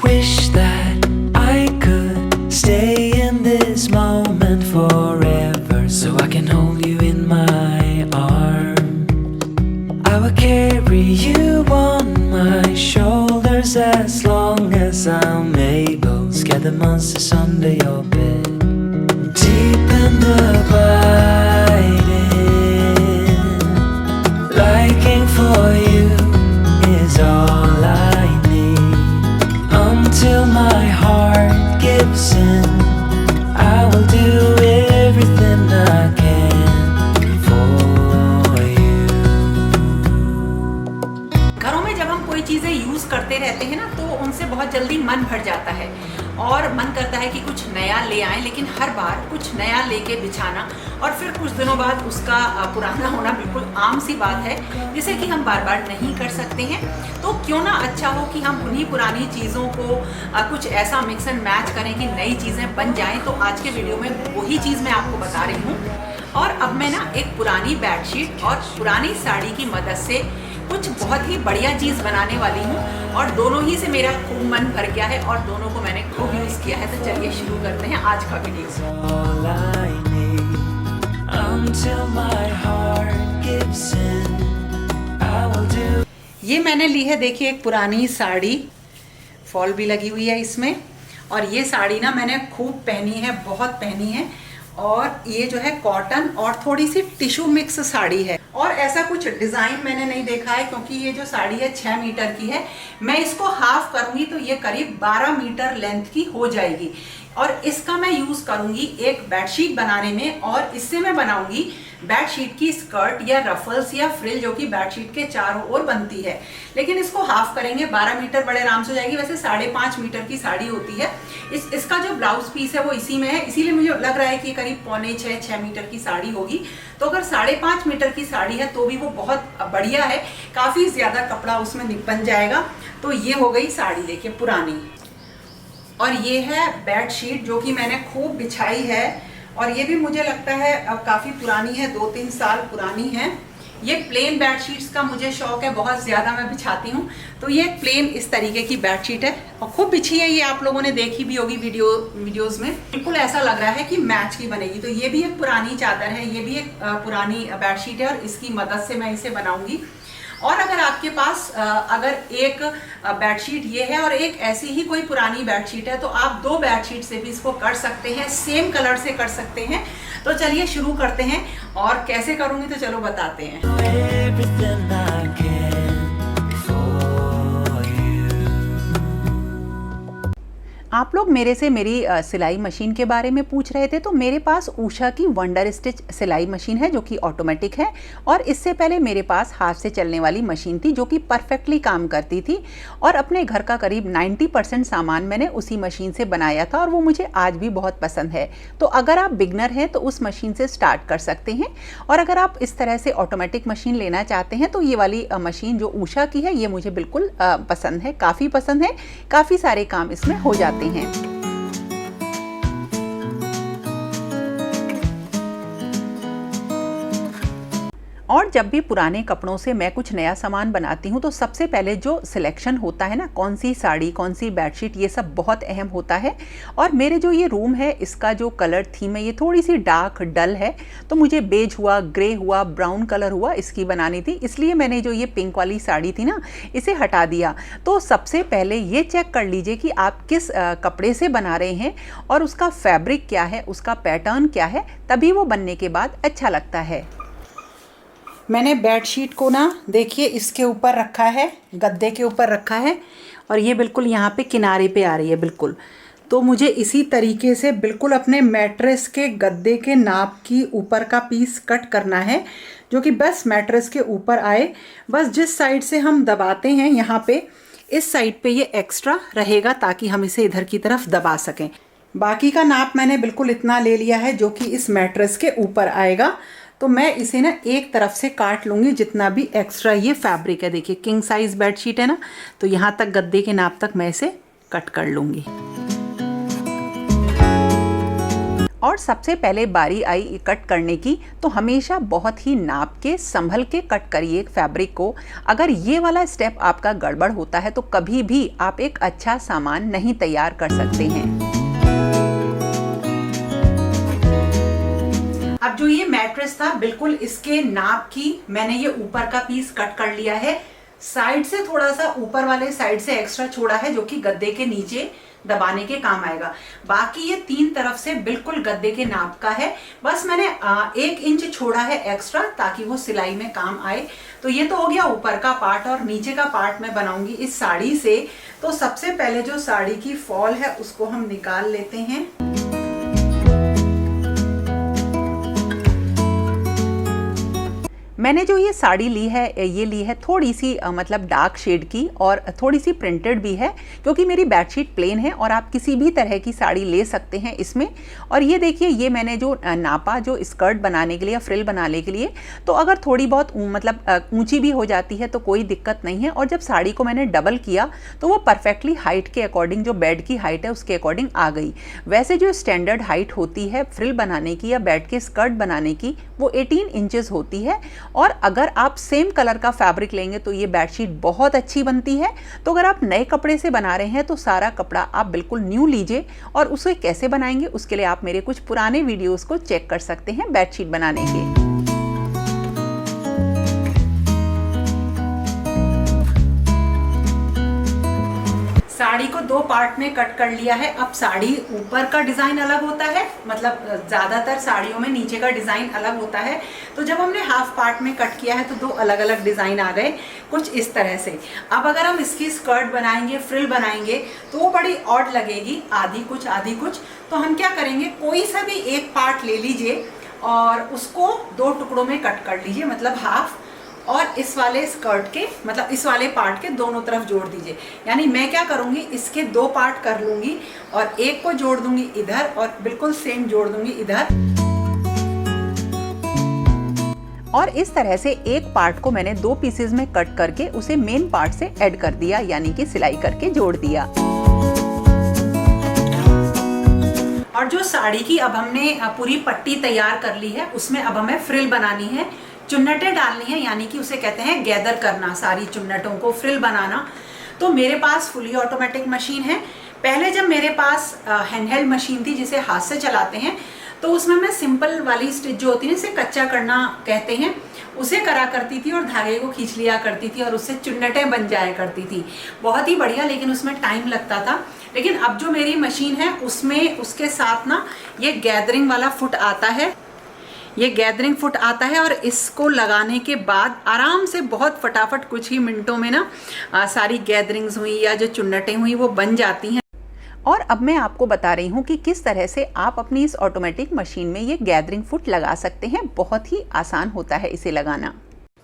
Wish that I could stay in this moment forever, so I can hold you in my arms. I will carry you on my shoulders as long as I'm able. Scare the monsters under your bed. Deep and abiding, liking for you is all I need. Until my heart gives in, I will do everything I can for you. घरों में जब हम कोई चीज़ें use करते रहते हैं ना, तो उनसे बहुत जल्दी मन भर जाता है और मन करता है कि कुछ नया ले आएं, लेकिन हर बार कुछ नया लेके बिछाना और फिर कुछ दिनों बाद उसका पुराना होना बिल्कुल आम सी बात है, जिसे कि हम बार बार नहीं कर सकते हैं। तो क्यों ना अच्छा हो कि हम उन्हीं पुरानी चीज़ों को कुछ ऐसा मिक्स एंड मैच करें कि नई चीज़ें बन जाएं। तो आज के वीडियो में वही चीज़ मैं आपको बता रही हूँ। और अब मैं ना एक पुरानी बेडशीट और पुरानी साड़ी की मदद से कुछ बहुत ही बढ़िया चीज़ बनाने वाली हूँ और दोनों ही से मेरा खूब मन भर गया है और दोनों को मैंने खूब यूज़ किया है। तो चलिए शुरू करते हैं आज का video. All I need, until my heart gives in, I will do. ये मैंने ली है, देखिए, एक पुरानी साड़ी, फॉल भी लगी हुई है इसमें। और ये साड़ी ना मैंने खूब पहनी है, बहुत पहनी है। और ये जो है कॉटन और थोड़ी सी टिश्यू मिक्स साड़ी है। और ऐसा कुछ डिज़ाइन मैंने नहीं देखा है, क्योंकि ये जो साड़ी है 6 मीटर की है। मैं इसको हाफ करूँगी तो ये करीब 12 मीटर लेंथ की हो जाएगी। और इसका मैं यूज़ करूँगी एक बेडशीट बनाने में, और इससे मैं बनाऊँगी बेडशीट की स्कर्ट या रफल्स या फ्रिल, जो कि बेडशीट के चारों ओर बनती है। लेकिन इसको हाफ करेंगे, 12 मीटर बड़े आराम से हो जाएगी। वैसे 5.5 मीटर की साड़ी होती है। इसका जो ब्लाउज पीस है वो इसी में है, इसीलिए मुझे लग रहा है कि करीब 5.25-6 मीटर की साड़ी होगी। तो अगर 5.5 मीटर की साड़ी है तो भी वो बहुत बढ़िया है, काफ़ी ज़्यादा कपड़ा उसमें बन जाएगा। तो ये हो गई साड़ी, देखिए, पुरानी। और ये है बेडशीट जो कि मैंने खूब बिछाई है, और ये भी मुझे लगता है अब काफ़ी पुरानी है, 2-3 साल पुरानी है। ये प्लेन बेडशीट्स का मुझे शौक है, बहुत ज़्यादा मैं बिछाती हूँ। तो ये प्लेन इस तरीके की बेडशीट है और खूब बिछी है। ये आप लोगों ने देखी भी होगी वीडियोस में। बिल्कुल ऐसा लग रहा है कि मैच की बनेगी। तो ये भी एक पुरानी चादर है, ये भी एक पुरानी बेडशीट है, और इसकी मदद से मैं इसे बनाऊंगी। और अगर आपके पास अगर एक बेडशीट ये है और एक ऐसी ही कोई पुरानी बेडशीट है, तो आप 2 बेडशीट से भी इसको कर सकते हैं, सेम कलर से कर सकते हैं। तो चलिए शुरू करते हैं, और कैसे करूँगी तो चलो बताते हैं। Everything I can for you. आप लोग मेरे से मेरी सिलाई मशीन के बारे में पूछ रहे थे। तो मेरे पास उषा की वंडर स्टिच सिलाई मशीन है, जो कि ऑटोमेटिक है। और इससे पहले मेरे पास हाथ से चलने वाली मशीन थी, जो कि परफेक्टली काम करती थी। और अपने घर का करीब 90% सामान मैंने उसी मशीन से बनाया था, और वो मुझे आज भी बहुत पसंद है। तो अगर आप बिगनर हैं तो उस मशीन से स्टार्ट कर सकते हैं। और अगर आप इस तरह से ऑटोमेटिक मशीन लेना चाहते हैं तो ये वाली मशीन जो उषा की है, ये मुझे बिल्कुल पसंद है, काफ़ी पसंद है। काफ़ी सारे काम इसमें हो जाते हैं। और जब भी पुराने कपड़ों से मैं कुछ नया सामान बनाती हूँ, तो सबसे पहले जो सिलेक्शन होता है ना, कौन सी साड़ी, कौन सी बेडशीट, ये सब बहुत अहम होता है। और मेरे जो ये रूम है, इसका जो कलर थीम है, ये थोड़ी सी डार्क डल है। तो मुझे बेज हुआ, ग्रे हुआ, ब्राउन कलर हुआ, इसकी बनानी थी। इसलिए मैंने जो ये पिंक वाली साड़ी थी ना, इसे हटा दिया। तो सबसे पहले ये चेक कर लीजिए कि आप किस कपड़े से बना रहे हैं और उसका फैब्रिक क्या है, उसका पैटर्न क्या है, तभी वो बनने के बाद अच्छा लगता है। मैंने बेडशीट को ना, देखिए, इसके ऊपर रखा है, गद्दे के ऊपर रखा है, और ये बिल्कुल यहाँ पे किनारे पे आ रही है बिल्कुल। तो मुझे इसी तरीके से बिल्कुल अपने मैट्रेस के गद्दे के नाप की ऊपर का पीस कट करना है, जो कि बस मैट्रेस के ऊपर आए। बस जिस साइड से हम दबाते हैं यहाँ पे, इस साइड पे ये एक्स्ट्रा रहेगा, ताकि हम इसे इधर की तरफ दबा सकें। बाकी का नाप मैंने बिल्कुल इतना ले लिया है, जो कि इस मैट्रेस के ऊपर आएगा। तो मैं इसे ना एक तरफ से काट लूँगी, जितना भी एक्स्ट्रा ये फैब्रिक है। देखिए, किंग साइज़ बेडशीट है ना, तो यहाँ तक गद्दे के नाप तक मैं इसे कट कर लूँगी। और सबसे पहले बारी आई कट करने की, तो हमेशा बहुत ही नाप के संभल के कट करिए फैब्रिक को। अगर ये वाला स्टेप आपका गड़बड़ होता है तो कभी भी आप एक अच्छा सामान नहीं तैयार कर सकते हैं। अब जो ये मैट्रेस था बिल्कुल इसके नाप की मैंने ये ऊपर का पीस कट कर लिया है, साइड से थोड़ा सा ऊपर वाले साइड से एक्स्ट्रा छोड़ा है जो कि गद्दे के नीचे दबाने के काम आएगा। बाकी ये 3 तरफ से बिल्कुल गद्दे के नाप का है, बस मैंने 1 इंच छोड़ा है एक्स्ट्रा ताकि वो सिलाई में काम आए। तो ये तो हो गया ऊपर का पार्ट, और नीचे का पार्ट मैं बनाऊंगी इस साड़ी से। तो सबसे पहले जो साड़ी की फॉल है उसको हम निकाल लेते हैं। मैंने जो ये साड़ी ली है ये ली है थोड़ी सी मतलब डार्क शेड की, और थोड़ी सी प्रिंटेड भी है क्योंकि मेरी बेडशीट प्लेन है और आप किसी भी तरह की साड़ी ले सकते हैं इसमें। और ये देखिए ये मैंने जो नापा जो स्कर्ट बनाने के लिए या फ्रिल बनाने के लिए, तो अगर थोड़ी बहुत मतलब ऊंची भी हो जाती है तो कोई दिक्कत नहीं है। और जब साड़ी को मैंने डबल किया तो वो परफेक्टली हाइट के अकॉर्डिंग, जो बेड की हाइट है उसके अकॉर्डिंग आ गई। वैसे जो स्टैंडर्ड हाइट होती है फ्रिल बनाने की या बेड के स्कर्ट बनाने की वो 18 इंचेस होती है। और अगर आप सेम कलर का फैब्रिक लेंगे तो ये बेडशीट बहुत अच्छी बनती है। तो अगर आप नए कपड़े से बना रहे हैं तो सारा कपड़ा आप बिल्कुल न्यू लीजिए, और उसे कैसे बनाएंगे उसके लिए आप मेरे कुछ पुराने वीडियोस को चेक कर सकते हैं बेडशीट बनाने के। साड़ी को 2 पार्ट में कट कर लिया है। अब साड़ी ऊपर का डिजाइन अलग होता है, मतलब ज्यादातर साड़ियों में नीचे का डिजाइन अलग होता है। तो जब हमने हाफ पार्ट में कट किया है तो 2 अलग अलग डिजाइन आ गए कुछ इस तरह से। अब अगर हम इसकी स्कर्ट बनाएंगे, फ्रिल बनाएंगे तो वो बड़ी ऑड लगेगी, आधी कुछ आधी कुछ। तो हम क्या करेंगे, कोई सा भी एक पार्ट ले लीजिए और उसको 2 टुकड़ों में कट कर लीजिए, मतलब हाफ, और इस वाले स्कर्ट के मतलब इस वाले पार्ट के दोनों तरफ जोड़ दीजिए। यानी मैं क्या करूंगी, इसके 2 पार्ट कर लूंगी और एक को जोड़ दूंगी इधर और बिल्कुल सेम जोड़ दूंगी इधर। और इस तरह से एक पार्ट को मैंने 2 पीसेस में कट करके उसे मेन पार्ट से ऐड कर दिया, यानी कि सिलाई करके जोड़ दिया। और जो साड़ी की अब हमने पूरी पट्टी तैयार कर ली है, उसमें अब हमें फ्रिल बनानी है, चुन्नटें डालनी है, यानी कि उसे कहते हैं गैदर करना, सारी चुन्नटों को फ्रिल बनाना। तो मेरे पास फुली ऑटोमेटिक मशीन है। पहले जब मेरे पास हैंडहेल्ड मशीन थी जिसे हाथ से चलाते हैं, तो उसमें मैं सिंपल वाली स्टिच जो होती है इसे कच्चा करना कहते हैं, उसे करा करती थी और धागे को खींच लिया करती थी और उससे चुन्नटें बन जाया करती थी। बहुत ही बढ़िया, लेकिन उसमें टाइम लगता था। लेकिन अब जो मेरी मशीन है उसमें उसके साथ ना ये गैदरिंग वाला फुट आता है, ये गैदरिंग फुट आता है, और इसको लगाने के बाद आराम से बहुत फटाफट कुछ ही मिनटों में ना सारी गैदरिंग्स हुई या जो चुन्नटें हुई वो बन जाती हैं। और अब मैं आपको बता रही हूँ कि किस तरह से आप अपनी इस ऑटोमेटिक मशीन में ये गैदरिंग फुट लगा सकते हैं। बहुत ही आसान होता है इसे लगाना।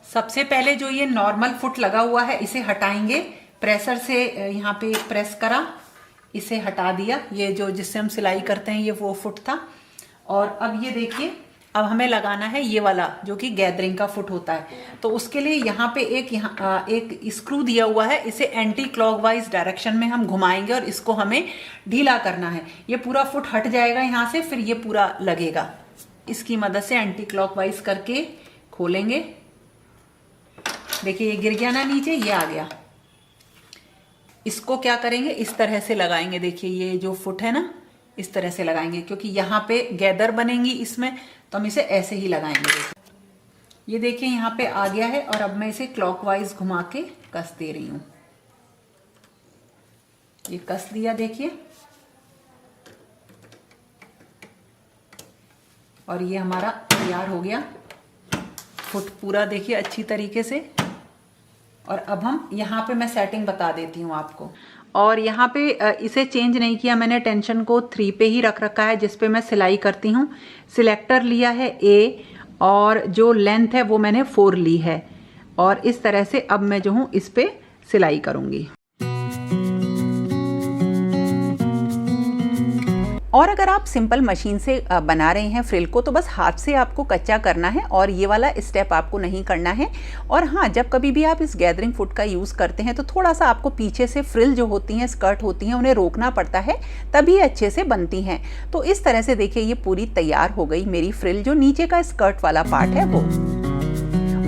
सबसे पहले जो ये नॉर्मल फुट लगा हुआ है इसे हटाएंगे, प्रेशर से यहाँ पे प्रेस करा, इसे हटा दिया। ये जो जिससे हम सिलाई करते हैं ये वो फुट था। और अब ये देखिए, अब हमें लगाना है ये वाला जो कि गैदरिंग का फुट होता है। तो उसके लिए यहाँ पे एक स्क्रू दिया हुआ है, इसे एंटी क्लॉकवाइज डायरेक्शन में हम घुमाएंगे और इसको हमें ढीला करना है। ये पूरा फुट हट जाएगा यहाँ से, फिर ये पूरा लगेगा। इसकी मदद से एंटी क्लॉकवाइज करके खोलेंगे। देखिए ये गिर गया ना नीचे, ये आ गया। इसको क्या करेंगे, इस तरह से लगाएंगे। देखिए ये जो फुट है ना इस तरह से लगाएंगे, क्योंकि यहाँ पे गैदर बनेंगी इसमें, तो हम इसे ऐसे ही लगाएंगे। ये देखिए यहाँ पे आ गया है, और अब मैं इसे क्लॉकवाइज घुमा के कस दे रही हूँ। ये कस दिया देखिए, और ये हमारा तैयार हो गया फुट पूरा, देखिए अच्छी तरीके से। और अब हम यहाँ पे मैं सेटिंग बता देती हूँ आपको। और यहाँ पे इसे चेंज नहीं किया मैंने, टेंशन को 3 पे ही रख रखा है जिस पे मैं सिलाई करती हूँ। सिलेक्टर लिया है A, और जो लेंथ है वो मैंने 4 ली है। और इस तरह से अब मैं जो हूँ इस पे सिलाई करूँगी। और अगर आप सिंपल मशीन से बना रहे हैं फ्रिल को तो बस हाथ से आपको कच्चा करना है और ये वाला स्टेप आपको नहीं करना है। और हाँ, जब कभी भी आप इस गैदरिंग फुट का यूज़ करते हैं तो थोड़ा सा आपको पीछे से फ्रिल जो होती हैं, स्कर्ट होती हैं, उन्हें रोकना पड़ता है, तभी अच्छे से बनती हैं। तो इस तरह से देखिए ये पूरी तैयार हो गई मेरी फ्रिल, जो नीचे का स्कर्ट वाला पार्ट है वो।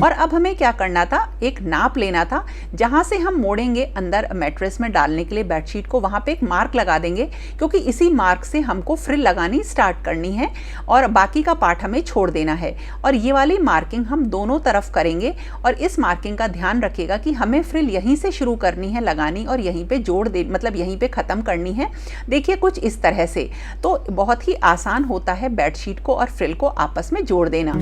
और अब हमें क्या करना था, एक नाप लेना था, जहाँ से हम मोड़ेंगे अंदर मैट्रेस में डालने के लिए बेडशीट को, वहाँ पे एक मार्क लगा देंगे, क्योंकि इसी मार्क से हमको फ्रिल लगानी स्टार्ट करनी है और बाकी का पार्ट हमें छोड़ देना है। और ये वाली मार्किंग हम दोनों तरफ करेंगे और इस मार्किंग का ध्यान रखिएगा कि हमें फ्रिल यहीं से शुरू करनी है लगानी और यहीं पे जोड़ दे, मतलब यहीं पे ख़त्म करनी है। देखिए कुछ इस तरह से, तो बहुत ही आसान होता है बेडशीट को और फ्रिल को आपस में जोड़ देना।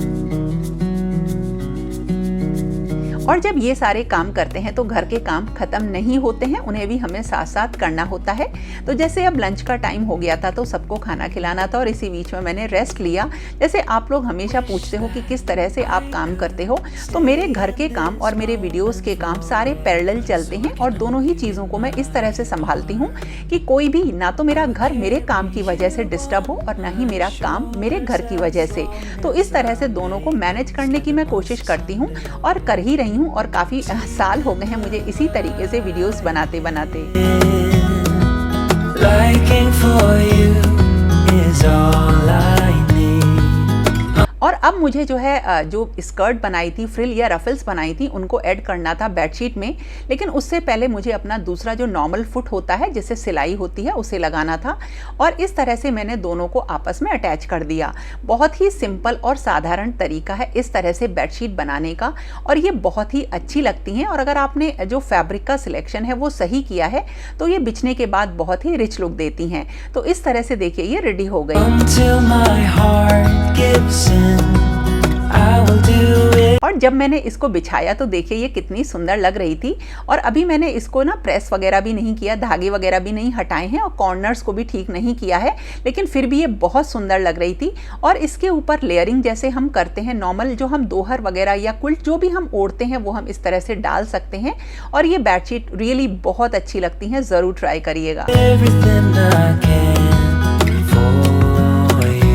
और जब ये सारे काम करते हैं तो घर के काम ख़त्म नहीं होते हैं, उन्हें भी हमें साथ साथ करना होता है। तो जैसे अब लंच का टाइम हो गया था तो सबको खाना खिलाना था और इसी बीच में मैंने रेस्ट लिया। जैसे आप लोग हमेशा पूछते हो कि किस तरह से आप काम करते हो, तो मेरे घर के काम और मेरे वीडियोस के काम सारे पैरेलल चलते हैं और दोनों ही चीज़ों को मैं इस तरह से संभालती हूँ कि कोई भी ना तो मेरा घर मेरे काम की वजह से डिस्टर्ब हो और ना ही मेरा काम मेरे घर की वजह से। तो इस तरह से दोनों को मैनेज करने की मैं कोशिश करती हूँ और कर ही रही हूँ और काफ़ी साल हो गए हैं मुझे इसी तरीके से वीडियोस बनाते बनाते। Liking for you is all I need. और अब मुझे जो है जो स्कर्ट बनाई थी, फ्रिल या रफल्स बनाई थी, उनको ऐड करना था बेडशीट में। लेकिन उससे पहले मुझे अपना दूसरा जो नॉर्मल फुट होता है जिससे सिलाई होती है उसे लगाना था और इस तरह से मैंने दोनों को आपस में अटैच कर दिया। बहुत ही सिंपल और साधारण तरीका है इस तरह से बेडशीट बनाने का और ये बहुत ही अच्छी लगती हैं। और अगर आपने जो फैब्रिक का सिलेक्शन है वो सही किया है तो ये बिछने के बाद बहुत ही रिच लुक देती हैं। तो इस तरह से देखिए ये रेडी हो गई। Until my heart gives in, I will do it. और जब मैंने इसको बिछाया तो देखिए ये कितनी सुंदर लग रही थी। और अभी मैंने इसको ना प्रेस वगैरह भी नहीं किया, धागे वगैरह भी नहीं हटाए हैं और कॉर्नर्स को भी ठीक नहीं किया है, लेकिन फिर भी ये बहुत सुंदर लग रही थी। और इसके ऊपर लेयरिंग जैसे हम करते हैं नॉर्मल, जो हम दोहर वगैरह या क्विल्ट जो भी हम ओढ़ते हैं वो हम इस तरह से डाल सकते हैं और ये बेडशीट रियली बहुत अच्छी लगती हैं, ज़रूर ट्राई करिएगा। Everything I can for you.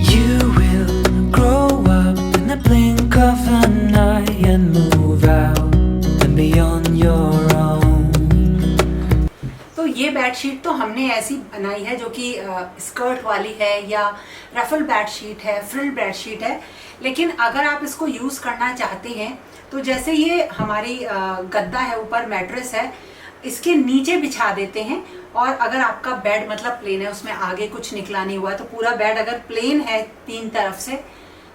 You will grow up in the blink of an eye and move out and be on your own. तो ये बेडशीट तो हमने ऐसी बनाई है जो कि स्कर्ट वाली है या रफल बेडशीट है, फ्रिल बेडशीट है। लेकिन अगर आप इसको यूज़ करना चाहते हैं तो जैसे ये हमारी गद्दा है, ऊपर मैट्रेस है, इसके नीचे बिछा देते हैं। और अगर आपका बेड मतलब प्लेन है, उसमें आगे कुछ निकला नहीं हुआ, तो पूरा बेड अगर प्लेन है तीन तरफ से,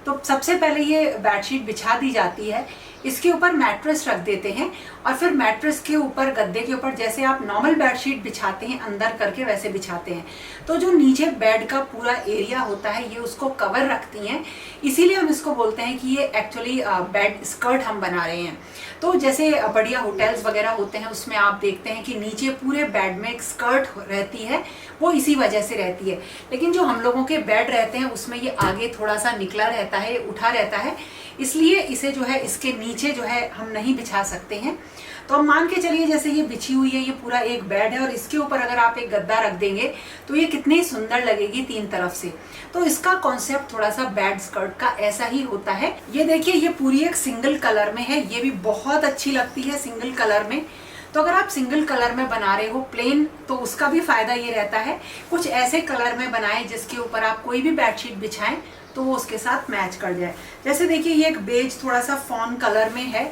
तो सबसे पहले ये बेडशीट बिछा दी जाती है, इसके ऊपर मैट्रेस रख देते हैं और फिर मैट्रेस के ऊपर, गद्दे के ऊपर जैसे आप नॉर्मल बेडशीट बिछाते हैं अंदर करके वैसे बिछाते हैं। तो जो नीचे बेड का पूरा एरिया होता है ये उसको कवर रखती हैं, इसीलिए हम इसको बोलते हैं कि ये एक्चुअली बेड स्कर्ट हम बना रहे हैं। तो जैसे बढ़िया होटल्स वगैरह होते हैं उसमें आप देखते हैं कि नीचे पूरे बेड में एक स्कर्ट रहती है, वो इसी वजह से रहती है। लेकिन जो हम लोगों के बेड रहते हैं उसमें ये आगे थोड़ा सा निकला रहता है, उठा रहता है, इसलिए इसे जो है इसके नीचे जो है हम नहीं बिछा सकते हैं। तो अब मान के चलिए जैसे ये बिछी हुई है, ये पूरा एक बेड है और इसके ऊपर अगर आप एक गद्दा रख देंगे तो ये कितनी सुंदर लगेगी तीन तरफ से। तो इसका कॉन्सेप्ट थोड़ा सा बेड स्कर्ट का ऐसा ही होता है। ये देखिए ये पूरी एक सिंगल कलर में है, ये भी बहुत अच्छी लगती है सिंगल कलर में। तो अगर आप सिंगल कलर में बना रहे हो प्लेन, तो उसका भी फायदा ये रहता है कुछ ऐसे कलर में बनाएं जिसके ऊपर आप कोई भी बेडशीट बिछाएं तो वो उसके साथ मैच कर जाए। जैसे देखिए ये एक बेज थोड़ा सा फॉन कलर में है,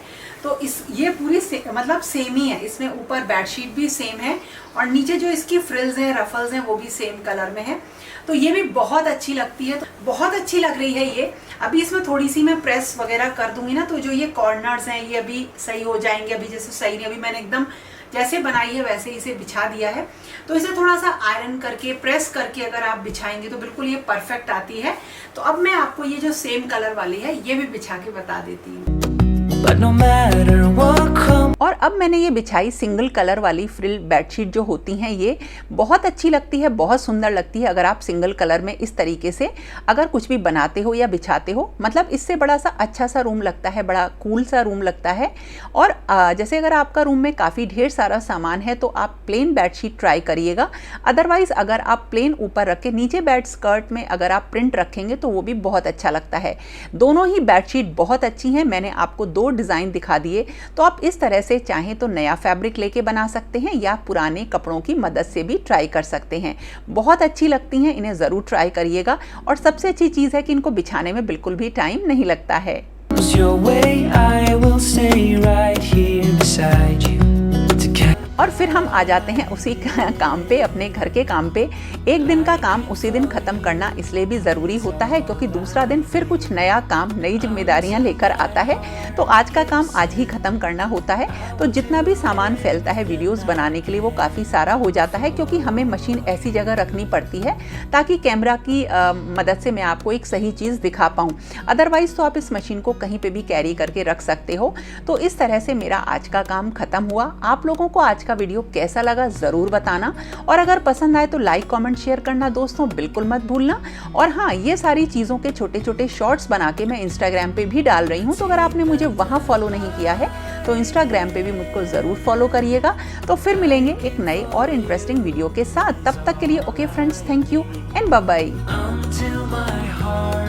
तो ये पूरी मतलब सेम ही है, इसमें ऊपर बेडशीट भी सेम है और नीचे जो इसकी फ्रिल्स हैं, रफल्स हैं, वो भी सेम कलर में है। तो ये भी बहुत अच्छी लगती है, तो बहुत अच्छी लग रही है ये। अभी इसमें थोड़ी सी मैं प्रेस वगैरह कर दूंगी ना, तो जो ये कॉर्नर्स हैं ये अभी सही हो जाएंगे। अभी जैसे सही नहीं, अभी मैंने एकदम जैसे बनाई है वैसे इसे बिछा दिया है। तो इसे थोड़ा सा आयरन करके, प्रेस करके अगर आप बिछाएंगे तो बिल्कुल ये परफेक्ट आती है। तो अब मैं आपको ये जो सेम कलर वाली है ये भी बिछा के बता देती हूँ। But no matter what comes और अब मैंने ये बिछाई सिंगल कलर वाली फ्रिल बेडशीट जो होती हैं, ये बहुत अच्छी लगती है, बहुत सुंदर लगती है। अगर आप सिंगल कलर में इस तरीके से अगर कुछ भी बनाते हो या बिछाते हो, मतलब इससे बड़ा सा अच्छा सा रूम लगता है, बड़ा कूल सा रूम लगता है। और जैसे अगर आपका रूम में काफ़ी ढेर सारा सामान है तो आप प्लेन बेडशीट ट्राई करिएगा। अदरवाइज़ अगर आप प्लेन ऊपर रख के नीचे बेड स्कर्ट में अगर आप प्रिंट रखेंगे तो वो भी बहुत अच्छा लगता है। दोनों ही बेडशीट बहुत अच्छी हैं। मैंने आपको 2 डिज़ाइन दिखा दिए, तो आप इस तरह से चाहें तो नया फैब्रिक लेके बना सकते हैं या पुराने कपड़ों की मदद से भी ट्राई कर सकते हैं। बहुत अच्छी लगती हैं, इन्हें ज़रूर ट्राई करिएगा। और सबसे अच्छी चीज़ है कि इनको बिछाने में बिल्कुल भी टाइम नहीं लगता है। Your way, I will stay right here beside you to catch. और फिर हम आ जाते हैं उसी काम पे, अपने घर के काम पे। एक दिन का काम उसी दिन ख़त्म करना इसलिए भी ज़रूरी होता है क्योंकि दूसरा दिन फिर कुछ नया काम, नई जिम्मेदारियां लेकर आता है। तो आज का काम आज ही ख़त्म करना होता है। तो जितना भी सामान फैलता है वीडियोस बनाने के लिए वो काफ़ी सारा हो जाता है, क्योंकि हमें मशीन ऐसी जगह रखनी पड़ती है ताकि कैमरा की मदद से मैं आपको एक सही चीज़ दिखा पाऊँ। अदरवाइज़ तो आप इस मशीन को कहीं पर भी कैरी करके रख सकते हो। तो इस तरह से मेरा आज का काम ख़त्म हुआ। आप लोगों को आज का वीडियो कैसा लगा ज़रूर बताना, और अगर पसंद आए तो लाइक कमेंट शेयर करना दोस्तों बिल्कुल मत भूलना। और हाँ, ये सारी चीज़ों के छोटे छोटे शॉर्ट्स बना के मैं इंस्टाग्राम पे भी डाल रही हूँ, तो अगर आपने मुझे वहाँ फॉलो नहीं किया है तो इंस्टाग्राम पे भी मुझको ज़रूर फॉलो करिएगा। तो फिर मिलेंगे एक नए और इंटरेस्टिंग वीडियो के साथ। तब तक के लिए okay friends, thank you and bye bye. Until my heart